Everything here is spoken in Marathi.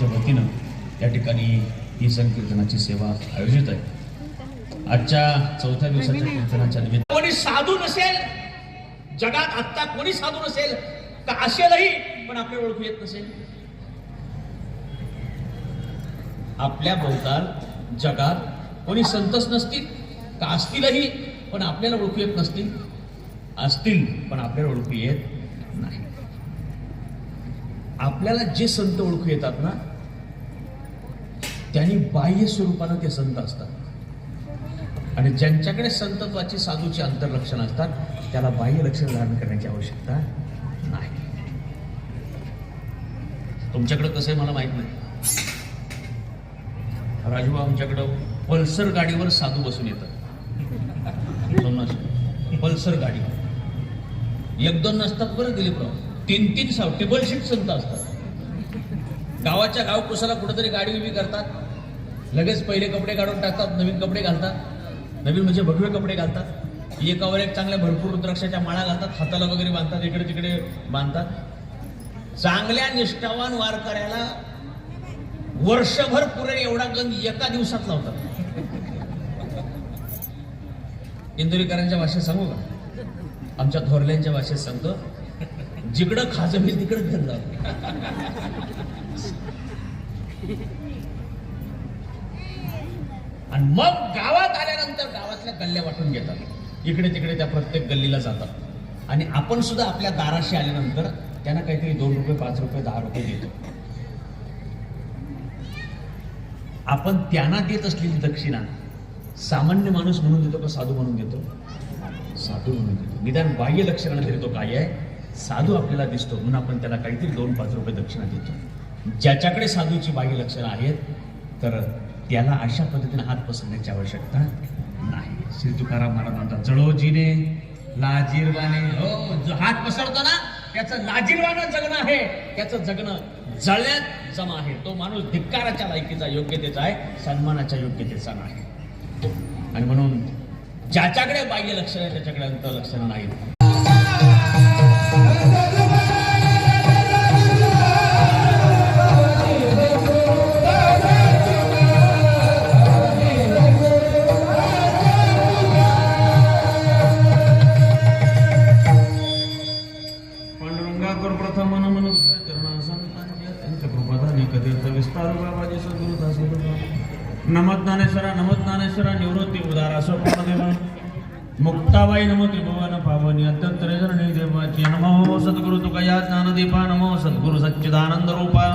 यांच्या वतीनं या ठिकाणी ही संकीर्तनाची सेवा आयोजित आहे. आजच्या 4थ्या दिवसाच्या कीर्तनाच्या निमित्त कोणी साधू नसेल जगात, आत्ता कोणी साधू नसेल का असेलही पण आपल्याला ओळखू येत नसेल. आपल्या भोवताल जगात कोणी संतच नसतील का असतीलही पण आपल्याला ओळखू येत नसतील, असतील पण आपल्याला ओळखू येत नाही. आपल्याला जे संत ओळखू येतात ना त्यांनी बाह्य स्वरूपानं ते संत असतात आणि ज्यांच्याकडे संतत्वाची साधूची अंतर्लक्षणं असतात त्याला बाह्य लक्षण धारण करण्याची आवश्यकता नाही. तुमच्याकडे कसं आहे मला माहित नाही. राजूबा आमच्याकडं पल्सर गाडीवर साधू बसून येतात. पल्सर गाडी 1-2 नसतात बरं दिलीपराव, 3-3 टेबल शीट संत असतात. गावाच्या गाव कुसाला कुठेतरी गाडी उभी करतात, लगेच पहिले कपडे काढून टाकतात, नवीन कपडे घालतात. नवीन म्हणजे भगवे कपडे घालतात, एकावर एक चांगल्या भरपूर रुद्राक्षाच्या माळा घालतात, हाताला वगैरे बांधतात, इकडे तिकडे बांधतात. चांगल्या निष्ठावान वारकऱ्याला वर्षभर पुरे एवढा गंध एका दिवसात लावतात. इंदोरीकरांच्या भाषेत सांगू का, आमच्या थोरल्यांच्या भाषेत सांगतो, जिकडं खाजं होईल तिकडं गंध लावतो. आणि मग गावात आल्यानंतर गावातल्या गल्ल्या वाटून घेतात, इकडे तिकडे त्या प्रत्येक गल्लीला जातात आणि आपण सुद्धा आपल्या दाराशी आल्यानंतर त्यांना काहीतरी 2 रुपये 5 रुपये 10 रुपये देतो. आपण त्यांना देत असलेली दक्षिणा सामान्य माणूस म्हणून देतो का साधू म्हणून देतो? साधू म्हणून देतो. निदान बाह्य लक्षणाला तरी तो काय आहे, साधू आपल्याला दिसतो म्हणून आपण त्याला काहीतरी 2-5 रुपये दक्षिणा देतो. ज्याच्याकडे साधूची बाह्य लक्षणं आहेत तर त्याला अशा पद्धतीने हात पसरण्याची आवश्यकता नाही. श्री तुकाराम महाराज म्हणतात, जळोजीने लाजीरवाने, हो जो हात पसरतो ना त्याचं लाजीरवानं जगणं आहे, त्याचं जगणं जळण्यात जमा आहे. तो माणूस धिक्काराच्या लायकीचा, योग्यतेचा आहे, सन्मानाच्या योग्यतेचा नाही. आणि म्हणून ज्याच्याकडे बाह्य लक्षण आहे त्याच्याकडे अंतर्लक्षण नाही. पांडुरंगाकर प्रथम मन चरण संतांच्या त्यांच्या कृपादानी कधीर्थ विस्तार बाबाजी सद्गुरुदास नमत ज्ञानेश्वरा, नमत ज्ञानेश्वरा, निवृत्ती उदारा स्वप्नदेव मुक्ताबाई, नमो त्रिभुवन पावनी अत्यंतरे जननी देवाची, नमो सद्गुरु तुकया ज्ञानदीपा, नमो सद्गुरु सच्चिदानंद रूपा.